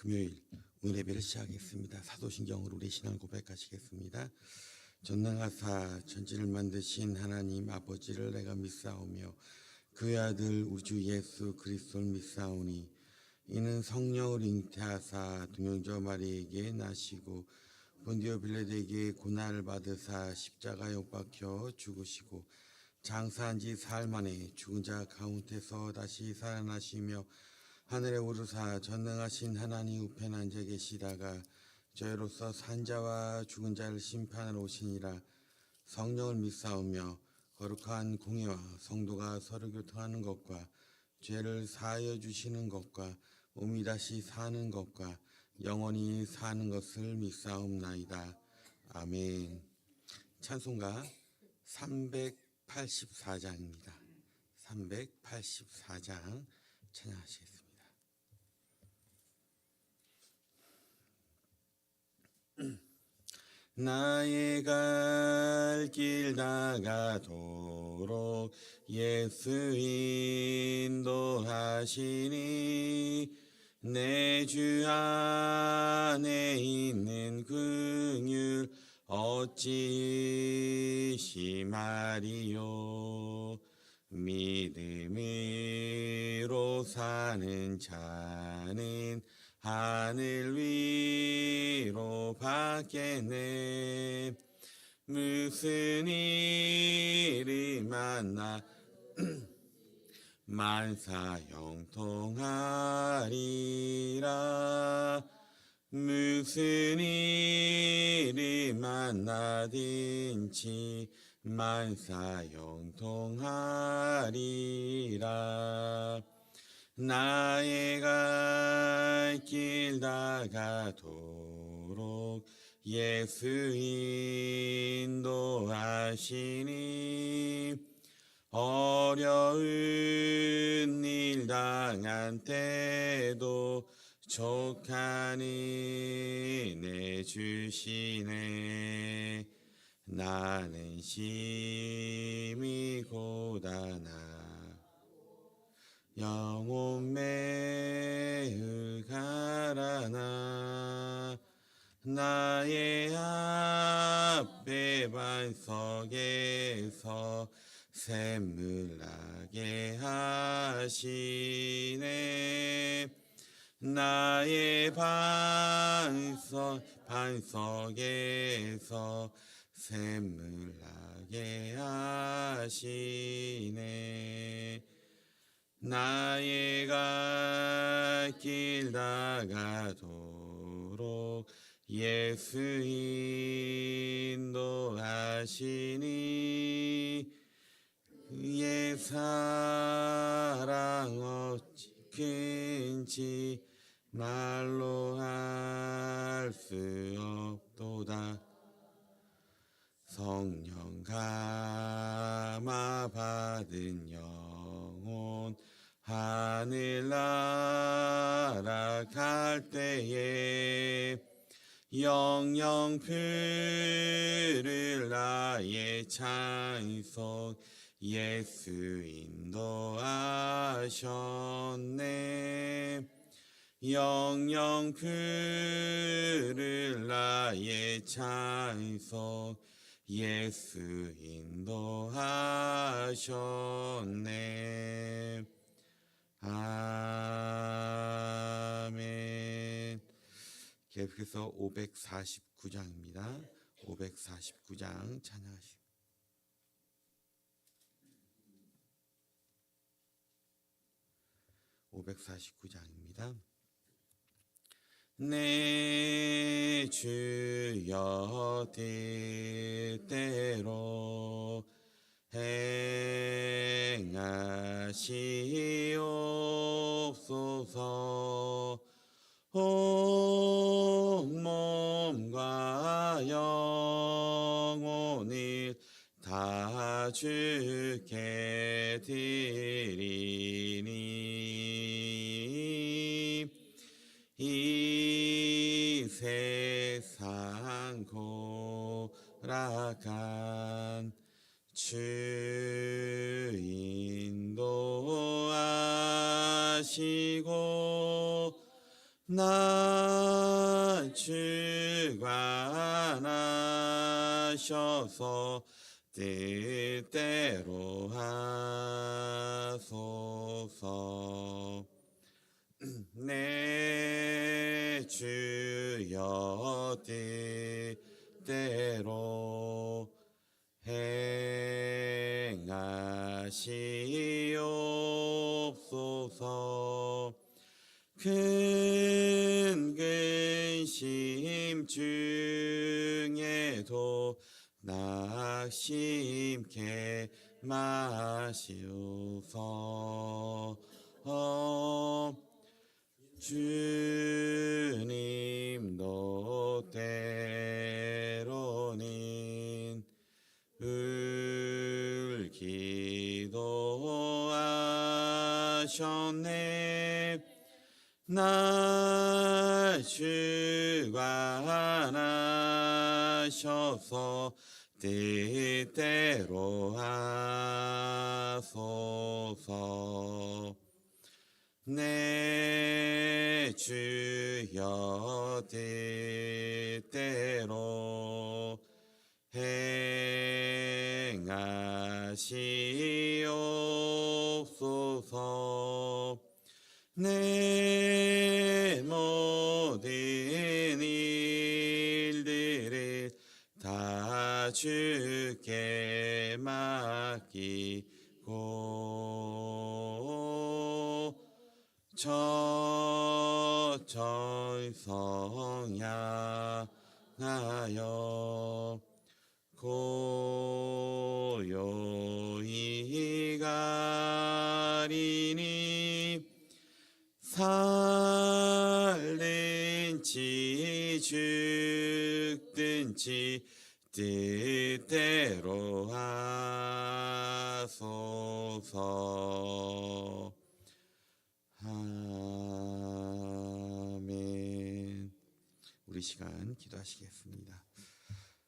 금요일 오늘 예배를 시작하겠습니다. 사도신경으로 우리 신앙 고백하시겠습니다. 전능하사 천지를 만드신 하나님 아버지를 내가 믿사오며 그의 아들 우주 예수 그리스도를 믿사오니 이는 성령을 잉태하사 동영저 마리에게 나시고 본디오 빌라도에게 고난을 받으사 십자가에 못 박혀 죽으시고 장사한 지 사흘 만에 죽은 자 가운데서 다시 살아나시며 하늘에 오르사 전능하신 하나님 우편에 앉아 계시다가 저희로서 산자와 죽은 자를 심판하러 오시니라. 성령을 믿사오며 거룩한 공예와 성도가 서로 교통하는 것과 죄를 사하여 주시는 것과 몸이 다시 사는 것과 영원히 사는 것을 믿사옵나이다. 아멘. 찬송가 384장입니다. 384장 찬양하시겠습니다. 나의 갈 길 나가도록 예수 인도하시니 내 주 안에 있는 긍휼 어찌 심하리요. 믿음으로 사는 자는 하늘 위로 받겠네. 무슨 일이 만나 만사 형통하리라. 무슨 일이 만나든지 만사 형통하리라. 나의 갈 길 나가도록 예수 인도하시니 어려운 일 당한 때도 족한 은혜 주시네. 나는 심히 고단하 영혼 매우 가라나. 나의 앞에 반석에서 샘물 나게 하시네. 나의 반석에서 샘물 나게 하시네. 나의 갈 길 나가도록 예수 인도하시니 그의 사랑 어찌 큰지 말로 할 수 없도다. 성령 감화 받은 영혼 하늘 날아갈 때에 영영 부를 나의 찬송 예수 인도하셨네. 영영 부를 나의 찬송 예수 인도하셨네. 아멘. 계속해서 549장입니다. 549장 찬양하시고 549장입니다. 내 주여 뜻대로 행하시옵소서. 온 몸과 영혼을 다 주께 드리니 이 세상 고락한 주 인도하시고 나 주관하셔서 뜻대로 하소서. 내 주여 뜻대로 행하시옵소서. 큰 근심 중에도 낙심케 마시옵소서. 주님도 때로는 기도하셨네. 나 주관하셔서 뜻대로 하소서. 내 주여 뜻대로 행하시옵소서. 내 모든 일들을 다 주께 맡기고 저절성 향하여 고요히 가리니 살든지 죽든지 뜻대로 하소서. 아멘. 우리 시간 기도하시겠습니다.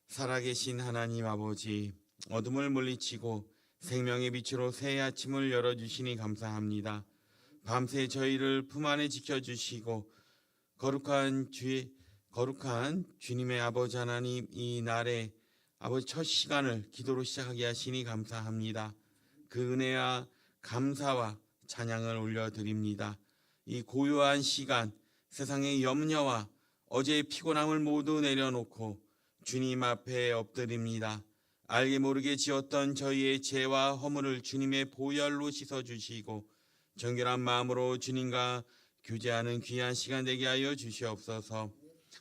살아계신 하나님 아버지, 어둠을 물리치고 생명의 빛으로 새 아침을 열어주시니 감사합니다. 밤새 저희를 품 안에 지켜주시고 거룩한 주님의 아버지 하나님, 이 날에 아버지 첫 시간을 기도로 시작하게 하시니 감사합니다. 그 은혜와 감사와 찬양을 올려드립니다. 이 고요한 시간, 세상의 염려와 어제의 피곤함을 모두 내려놓고 주님 앞에 엎드립니다. 알게 모르게 지었던 저희의 죄와 허물을 주님의 보혈로 씻어주시고 정결한 마음으로 주님과 교제하는 귀한 시간 되게 하여 주시옵소서.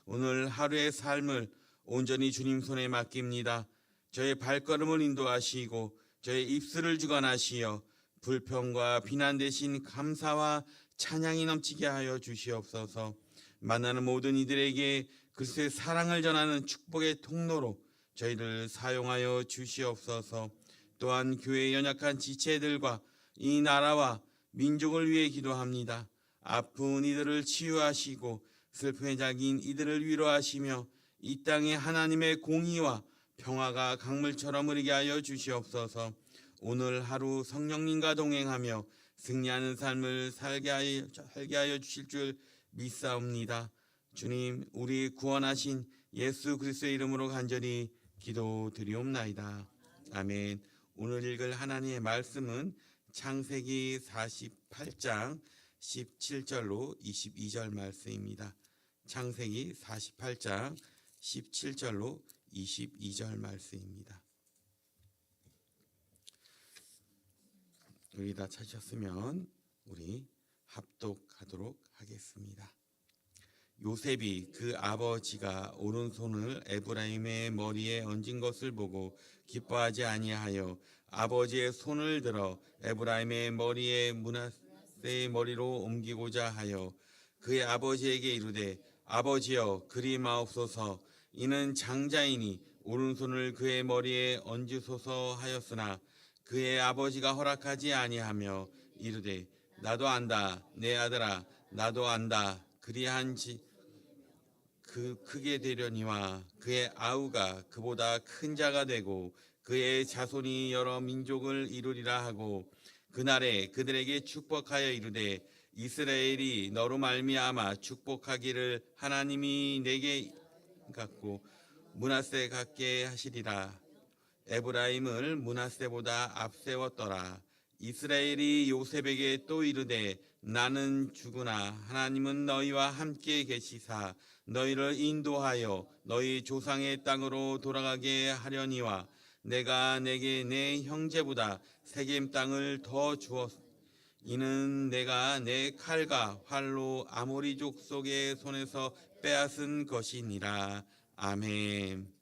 오늘 하루의 삶을 온전히 주님 손에 맡깁니다. 저의 발걸음을 인도하시고 저의 입술을 주관하시어 불평과 비난 대신 감사와 찬양이 넘치게 하여 주시옵소서. 만나는 모든 이들에게 그리스도의 사랑을 전하는 축복의 통로로 저희를 사용하여 주시옵소서. 또한 교회의 연약한 지체들과 이 나라와 민족을 위해 기도합니다. 아픈 이들을 치유하시고 슬픔에 잠긴 이들을 위로하시며 이 땅에 하나님의 공의와 평화가 강물처럼 흐르게 하여 주시옵소서. 오늘 하루 성령님과 동행하며 승리하는 삶을 살게 하여 주실 줄 믿사옵니다. 주님, 우리 구원하신 예수 그리스도의 이름으로 간절히 기도드리옵나이다. 아멘. 오늘 읽을 하나님의 말씀은 창세기 48장 17절로 22절 말씀입니다. 창세기 48장 17절로 22절 말씀입니다. 우리 다 찾으셨으면 우리 합독하도록 하겠습니다. 요셉이 그 아버지가 오른손을 에브라임의 머리에 얹은 것을 보고 기뻐하지 아니하여 아버지의 손을 들어 에브라임의 머리에 므낫세의 머리로 옮기고자 하여 그의 아버지에게 이르되 아버지여 그리 마옵소서. 이는 장자이니 오른손을 그의 머리에 얹으소서 하였으나 그의 아버지가 허락하지 아니하며 이르되 나도 안다 내 아들아 나도 안다. 그리한지 그 크게 되려니와 그의 아우가 그보다 큰 자가 되고 그의 자손이 여러 민족을 이루리라 하고 그날에 그들에게 축복하여 이르되 이스라엘이 너로 말미암아 축복하기를 하나님이 내게 갖고 므낫세 갖게 하시리라. 에브라임을 므낫세보다 앞세웠더라. 이스라엘이 요셉에게 또 이르되 나는 죽으나 하나님은 너희와 함께 계시사 너희를 인도하여 너희 조상의 땅으로 돌아가게 하려니와 내가 내게 내 형제보다 세겜 땅을 더 주었 이는 내가 내 칼과 활로 아모리 족속의 손에서 빼앗은 것이니라. 아멘.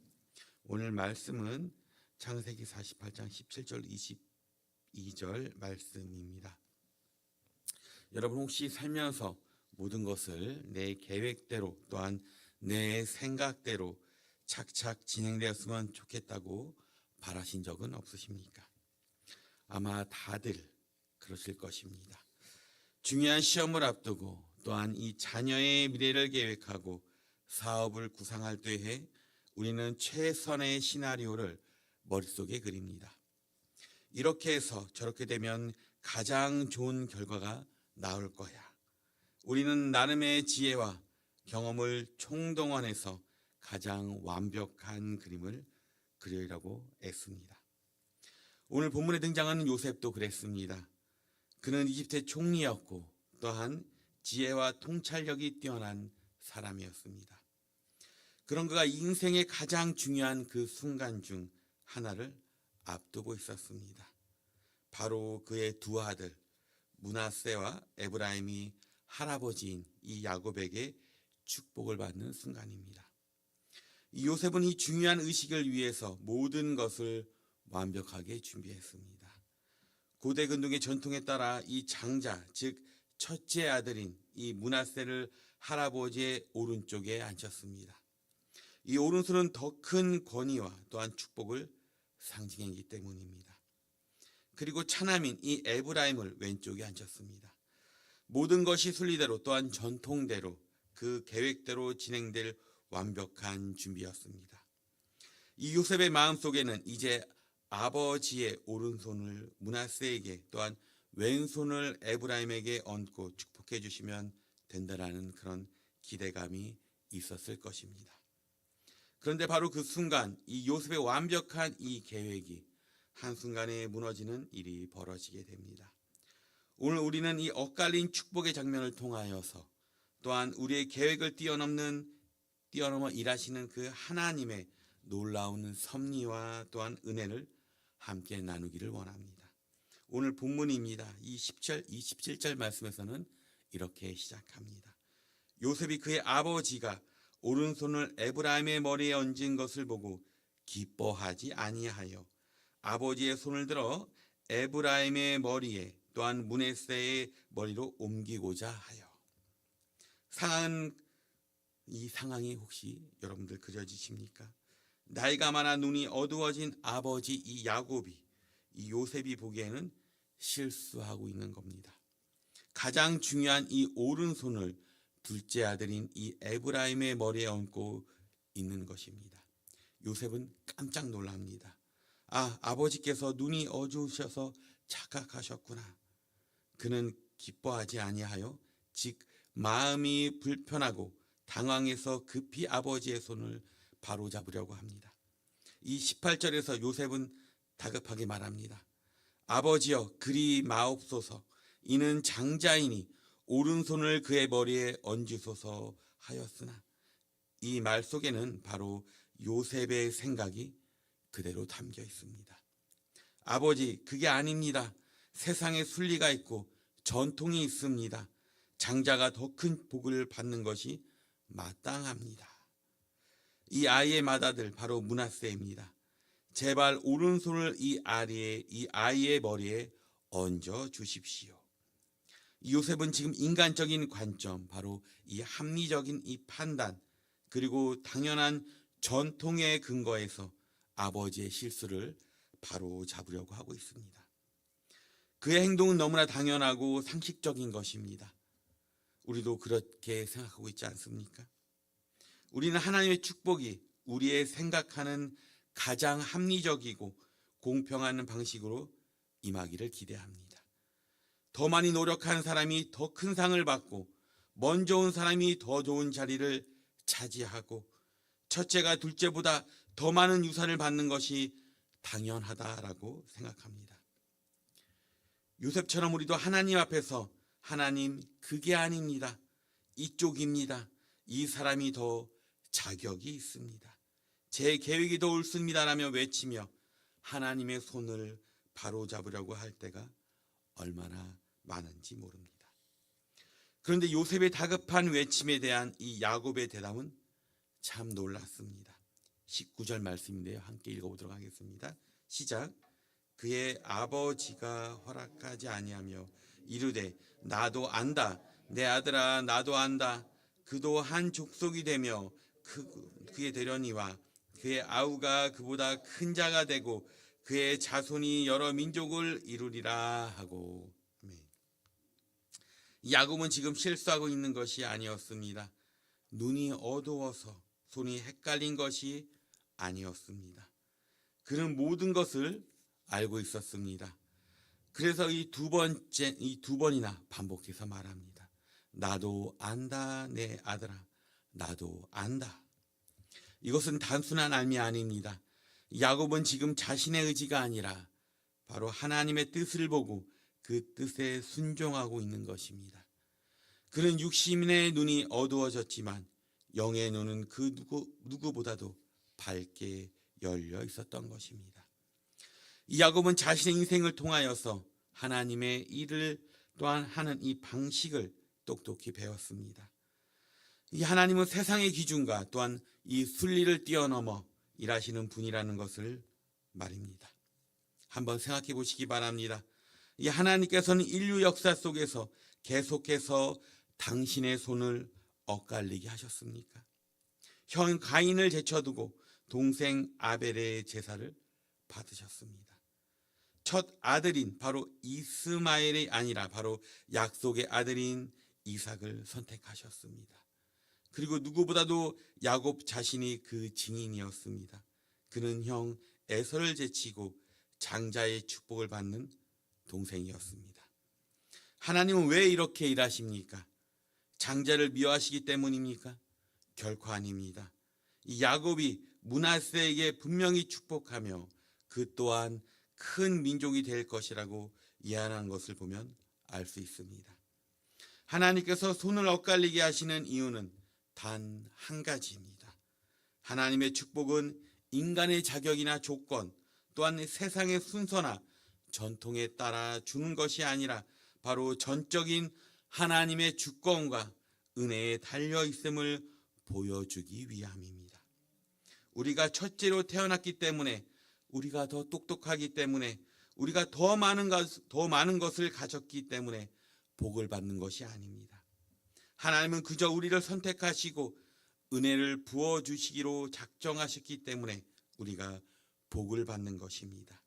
오늘 말씀은 창세기 48장 17절 22절 말씀입니다. 여러분 혹시 살면서 모든 것을 내 계획대로 또한 내 생각대로 착착 진행되었으면 좋겠다고 바라신 적은 없으십니까? 아마 다들 그러실 것입니다. 중요한 시험을 앞두고 또한 이 자녀의 미래를 계획하고 사업을 구상할 때에 우리는 최선의 시나리오를 머릿속에 그립니다. 이렇게 해서 저렇게 되면 가장 좋은 결과가 나올 거야. 우리는 나름의 지혜와 경험을 총동원해서 가장 완벽한 그림을 그리려고 애씁니다. 오늘 본문에 등장하는 요셉도 그랬습니다. 그는 이집트의 총리였고 또한 지혜와 통찰력이 뛰어난 사람이었습니다. 그런 그가 인생의 가장 중요한 그 순간 중 하나를 앞두고 있었습니다. 바로 그의 두 아들 므낫세와 에브라임이 할아버지인 이 야곱에게 축복을 받는 순간입니다. 이 요셉은 이 중요한 의식을 위해서 모든 것을 완벽하게 준비했습니다. 고대 근동의 전통에 따라 이 장자, 즉 첫째 아들인 이 므낫세를 할아버지의 오른쪽에 앉혔습니다. 이 오른손은 더 큰 권위와 또한 축복을 상징했기 때문입니다. 그리고 차남인 이 에브라임을 왼쪽에 앉혔습니다. 모든 것이 순리대로 또한 전통대로 그 계획대로 진행될 완벽한 준비였습니다. 이 요셉의 마음속에는 이제 아버지의 오른손을 므낫세에게 또한 왼손을 에브라임에게 얹고 축복해 주시면 된다라는 그런 기대감이 있었을 것입니다. 그런데 바로 그 순간 이 요셉의 완벽한 이 계획이 한순간에 무너지는 일이 벌어지게 됩니다. 오늘 우리는 이 엇갈린 축복의 장면을 통하여서 또한 우리의 계획을 뛰어넘어 일하시는 그 하나님의 놀라운 섭리와 또한 은혜를 함께 나누기를 원합니다. 오늘 본문입니다. 이 10절, 27절 말씀에서는 이렇게 시작합니다. 요셉이 그의 아버지가 오른손을 에브라임의 머리에 얹은 것을 보고 기뻐하지 아니하여 아버지의 손을 들어 에브라임의 머리에 또한 므낫세의 머리로 옮기고자 하여. 이 상황이 혹시 여러분들 그려지십니까? 나이가 많아 눈이 어두워진 아버지 이 야곱이 이 요셉이 보기에는 실수하고 있는 겁니다. 가장 중요한 이 오른손을 둘째 아들인 이 에브라임의 머리에 얹고 있는 것입니다. 요셉은 깜짝 놀랍니다. 아버지께서 눈이 어두우셔서 착각하셨구나. 그는 기뻐하지 아니하여 즉 마음이 불편하고 당황해서 급히 아버지의 손을 바로잡으려고 합니다. 이 18절에서 요셉은 다급하게 말합니다. 아버지여 그리 마옵소서. 이는 장자이니 오른손을 그의 머리에 얹으소서 하였으나 이 말 속에는 바로 요셉의 생각이 그대로 담겨 있습니다. 아버지 그게 아닙니다. 세상에 순리가 있고 전통이 있습니다. 장자가 더 큰 복을 받는 것이 마땅합니다. 이 아이의 맏아들 바로 므낫세입니다. 제발 오른손을 이 아이의 머리에 얹어 주십시오. 요셉은 지금 인간적인 관점, 바로 이 합리적인 이 판단, 그리고 당연한 전통의 근거에서 아버지의 실수를 바로 잡으려고 하고 있습니다. 그의 행동은 너무나 당연하고 상식적인 것입니다. 우리도 그렇게 생각하고 있지 않습니까? 우리는 하나님의 축복이 우리의 생각하는 가장 합리적이고 공평한 방식으로 임하기를 기대합니다. 더 많이 노력한 사람이 더 큰 상을 받고 먼저 온 사람이 더 좋은 자리를 차지하고 첫째가 둘째보다 더 많은 유산을 받는 것이 당연하다라고 생각합니다. 요셉처럼 우리도 하나님 앞에서 하나님, 그게 아닙니다. 이쪽입니다. 이 사람이 더 자격이 있습니다. 제 계획이 더 옳습니다라며 외치며 하나님의 손을 바로잡으려고 할 때가 얼마나 많은지 모릅니다. 그런데 요셉의 다급한 외침에 대한 이 야곱의 대답은 참 놀랐습니다. 19절 말씀인데요. 함께 읽어보도록 하겠습니다. 시작. 그의 아버지가 허락하지 아니하며 이르되 나도 안다. 내 아들아 나도 안다. 그도 한 족속이 되며 그게 되려니와 그의 아우가 그보다 큰 자가 되고 그의 자손이 여러 민족을 이루리라 하고. 야곱은 지금 실수하고 있는 것이 아니었습니다. 눈이 어두워서 손이 헷갈린 것이 아니었습니다. 그는 모든 것을 알고 있었습니다. 그래서 이 두 번이나 반복해서 말합니다. 나도 안다, 내 아들아, 나도 안다. 이것은 단순한 알미 아닙니다. 야곱은 지금 자신의 의지가 아니라 바로 하나님의 뜻을 보고 그 뜻에 순종하고 있는 것입니다. 그는 육신의 눈이 어두워졌지만 영의 눈은 그 누구보다도 밝게 열려 있었던 것입니다. 이 야곱은 자신의 인생을 통하여서 하나님의 일을 또한 하는 이 방식을 똑똑히 배웠습니다. 이 하나님은 세상의 기준과 또한 이 순리를 뛰어넘어 일하시는 분이라는 것을 말입니다. 한번 생각해 보시기 바랍니다. 이 하나님께서는 인류 역사 속에서 계속해서 당신의 손을 엇갈리게 하셨습니까? 형 가인을 제쳐두고 동생 아벨의 제사를 받으셨습니다. 첫 아들인 바로 이스마엘이 아니라 바로 약속의 아들인 이삭을 선택하셨습니다. 그리고 누구보다도 야곱 자신이 그 증인이었습니다. 그는 형 에서를 제치고 장자의 축복을 받는 동생이었습니다. 하나님은 왜 이렇게 일하십니까? 장자를 미워하시기 때문입니까? 결코 아닙니다. 이 야곱이 므낫세에게 분명히 축복하며 그 또한 큰 민족이 될 것이라고 예언한 것을 보면 알 수 있습니다. 하나님께서 손을 엇갈리게 하시는 이유는 단 한 가지입니다. 하나님의 축복은 인간의 자격이나 조건 또한 세상의 순서나 전통에 따라 주는 것이 아니라 바로 전적인 하나님의 주권과 은혜에 달려 있음을 보여주기 위함입니다. 우리가 첫째로 태어났기 때문에, 우리가 더 똑똑하기 때문에, 우리가 더 많은 것을 가졌기 때문에 복을 받는 것이 아닙니다. 하나님은 그저 우리를 선택하시고 은혜를 부어주시기로 작정하셨기 때문에 우리가 복을 받는 것입니다.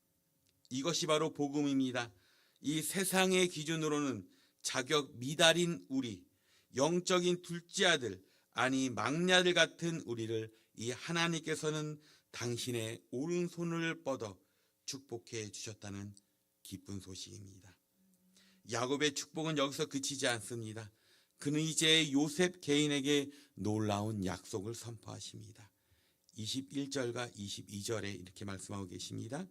이것이 바로 복음입니다. 이 세상의 기준으로는 자격 미달인 우리, 영적인 둘째 아들, 아니 막내 아들 같은 우리를 이 하나님께서는 당신의 오른손을 뻗어 축복해 주셨다는 기쁜 소식입니다. 야곱의 축복은 여기서 그치지 않습니다. 그는 이제 요셉 개인에게 놀라운 약속을 선포하십니다. 21절과 22절에 이렇게 말씀하고 계십니다.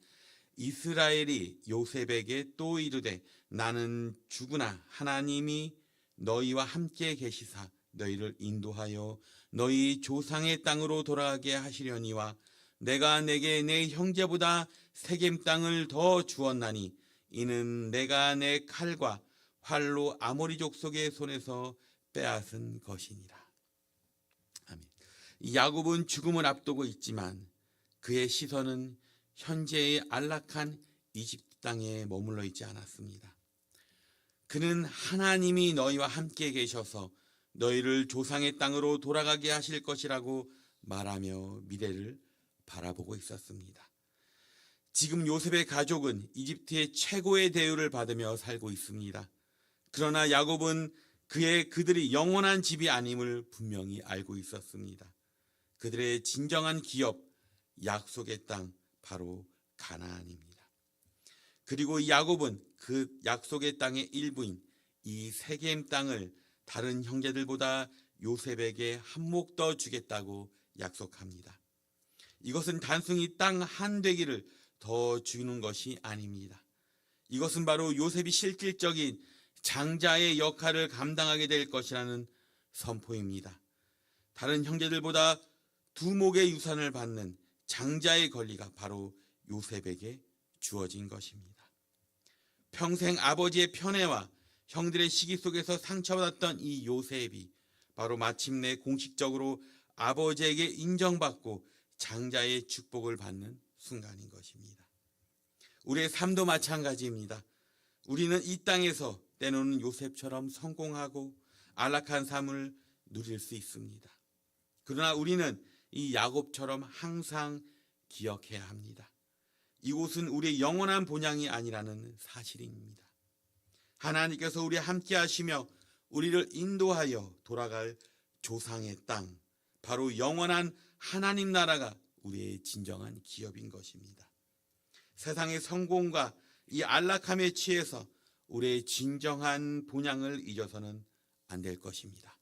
이스라엘이 요셉에게 또 이르되 나는 죽으나 하나님이 너희와 함께 계시사 너희를 인도하여 너희 조상의 땅으로 돌아가게 하시려니와 내가 내게 내 형제보다 세겜 땅을 더 주었나니 이는 내가 내 칼과 활로 아모리 족속의 손에서 빼앗은 것이니라. 아멘. 야곱은 죽음을 앞두고 있지만 그의 시선은 현재의 안락한 이집트 땅에 머물러 있지 않았습니다. 그는 하나님이 너희와 함께 계셔서 너희를 조상의 땅으로 돌아가게 하실 것이라고 말하며 미래를 바라보고 있었습니다. 지금 요셉의 가족은 이집트의 최고의 대우를 받으며 살고 있습니다. 그러나 야곱은 그들이 영원한 집이 아님을 분명히 알고 있었습니다. 그들의 진정한 기업, 약속의 땅, 바로 가나안입니다. 그리고 야곱은 그 약속의 땅의 일부인 이 세겜 땅을 다른 형제들보다 요셉에게 한 몫 더 주겠다고 약속합니다. 이것은 단순히 땅 한 되기를 더 주는 것이 아닙니다. 이것은 바로 요셉이 실질적인 장자의 역할을 감당하게 될 것이라는 선포입니다. 다른 형제들보다 두 몫의 유산을 받는 장자의 권리가 바로 요셉에게 주어진 것입니다. 평생 아버지의 편애와 형들의 시기 속에서 상처받았던 이 요셉이 바로 마침내 공식적으로 아버지에게 인정받고 장자의 축복을 받는 순간인 것입니다. 우리의 삶도 마찬가지입니다. 우리는 이 땅에서 때로는 요셉처럼 성공하고 안락한 삶을 누릴 수 있습니다. 그러나 우리는 이 야곱처럼 항상 기억해야 합니다. 이곳은 우리의 영원한 본향이 아니라는 사실입니다. 하나님께서 우리와 함께 하시며 우리를 인도하여 돌아갈 조상의 땅, 바로 영원한 하나님 나라가 우리의 진정한 기업인 것입니다. 세상의 성공과 이 안락함에 취해서 우리의 진정한 본향을 잊어서는 안 될 것입니다.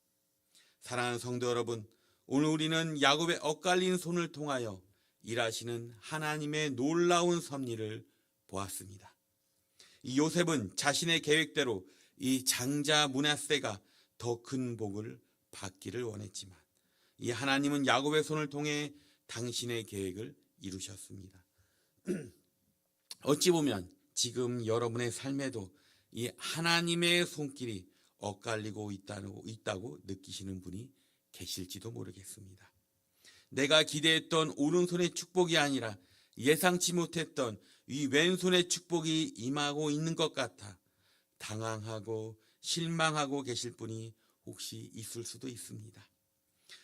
사랑하는 성도 여러분, 오늘 우리는 야곱의 엇갈린 손을 통하여 일하시는 하나님의 놀라운 섭리를 보았습니다. 이 요셉은 자신의 계획대로 이 장자 므낫세가 더 큰 복을 받기를 원했지만 이 하나님은 야곱의 손을 통해 당신의 계획을 이루셨습니다. 어찌 보면 지금 여러분의 삶에도 이 하나님의 손길이 엇갈리고 있다고 느끼시는 분이 계실지도 모르겠습니다. 내가 기대했던 오른손의 축복이 아니라 예상치 못했던 이 왼손의 축복이 임하고 있는 것 같아 당황하고 실망하고 계실 분이 혹시 있을 수도 있습니다.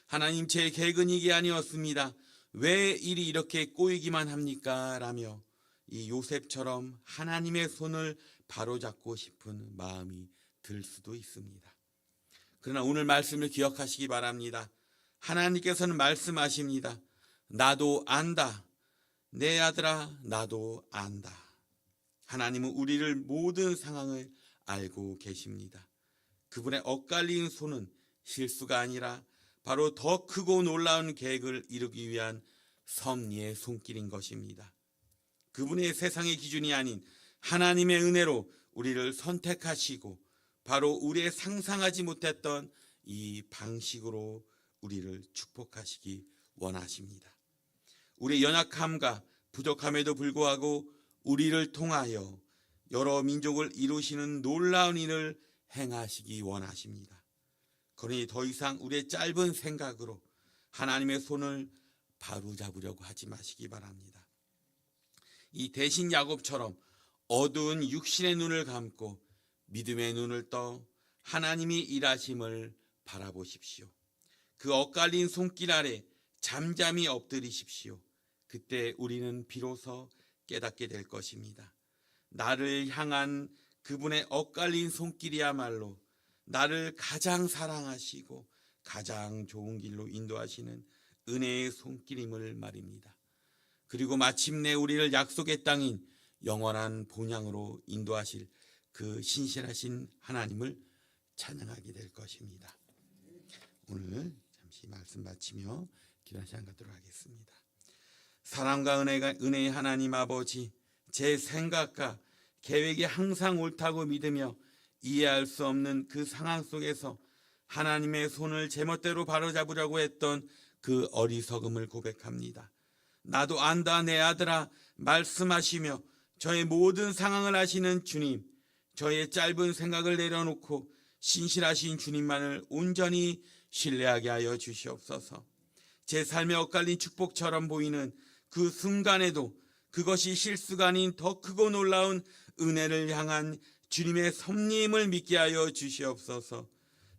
하나님, 제 계획은 이게 아니었습니다. 왜 일이 이렇게 꼬이기만 합니까? 라며 이 요셉처럼 하나님의 손을 바로잡고 싶은 마음이 들 수도 있습니다. 그러나 오늘 말씀을 기억하시기 바랍니다. 하나님께서는 말씀하십니다. 나도 안다. 내 아들아, 나도 안다. 하나님은 우리를 모든 상황을 알고 계십니다. 그분의 엇갈린 손은 실수가 아니라 바로 더 크고 놀라운 계획을 이루기 위한 섭리의 손길인 것입니다. 그분의 세상의 기준이 아닌 하나님의 은혜로 우리를 선택하시고 바로 우리의 상상하지 못했던 이 방식으로 우리를 축복하시기 원하십니다. 우리의 연약함과 부족함에도 불구하고 우리를 통하여 여러 민족을 이루시는 놀라운 일을 행하시기 원하십니다. 그러니 더 이상 우리의 짧은 생각으로 하나님의 손을 바로잡으려고 하지 마시기 바랍니다. 이 대신 야곱처럼 어두운 육신의 눈을 감고 믿음의 눈을 떠 하나님이 일하심을 바라보십시오. 그 엇갈린 손길 아래 잠잠히 엎드리십시오. 그때 우리는 비로소 깨닫게 될 것입니다. 나를 향한 그분의 엇갈린 손길이야말로 나를 가장 사랑하시고 가장 좋은 길로 인도하시는 은혜의 손길임을 말입니다. 그리고 마침내 우리를 약속의 땅인 영원한 본향으로 인도하실 그 신실하신 하나님을 찬양하게 될 것입니다. 오늘 잠시 말씀 마치며 기도 시간 갖도록 하겠습니다. 사랑과 은혜의 하나님 아버지, 제 생각과 계획이 항상 옳다고 믿으며 이해할 수 없는 그 상황 속에서 하나님의 손을 제멋대로 바로잡으려고 했던 그 어리석음을 고백합니다. 나도 안다 내 아들아 말씀하시며 저의 모든 상황을 아시는 주님, 저의 짧은 생각을 내려놓고 신실하신 주님만을 온전히 신뢰하게 하여 주시옵소서. 제 삶에 엇갈린 축복처럼 보이는 그 순간에도 그것이 실수가 아닌 더 크고 놀라운 은혜를 향한 주님의 섭리임을 믿게 하여 주시옵소서.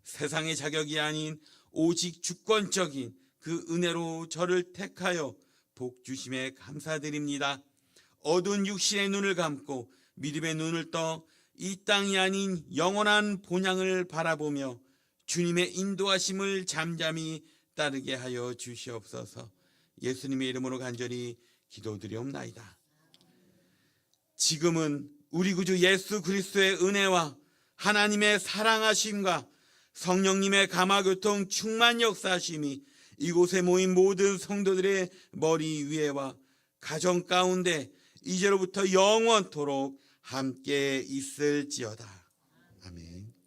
세상의 자격이 아닌 오직 주권적인 그 은혜로 저를 택하여 복 주심에 감사드립니다. 어두운 육신의 눈을 감고 믿음의 눈을 떠 이 땅이 아닌 영원한 본향을 바라보며 주님의 인도하심을 잠잠히 따르게 하여 주시옵소서. 예수님의 이름으로 간절히 기도드리옵나이다. 지금은 우리 구주 예수 그리스도의 은혜와 하나님의 사랑하심과 성령님의 감화교통 충만 역사하심이 이곳에 모인 모든 성도들의 머리 위에와 가정 가운데 이제로부터 영원토록 함께 있을지어다. 아멘.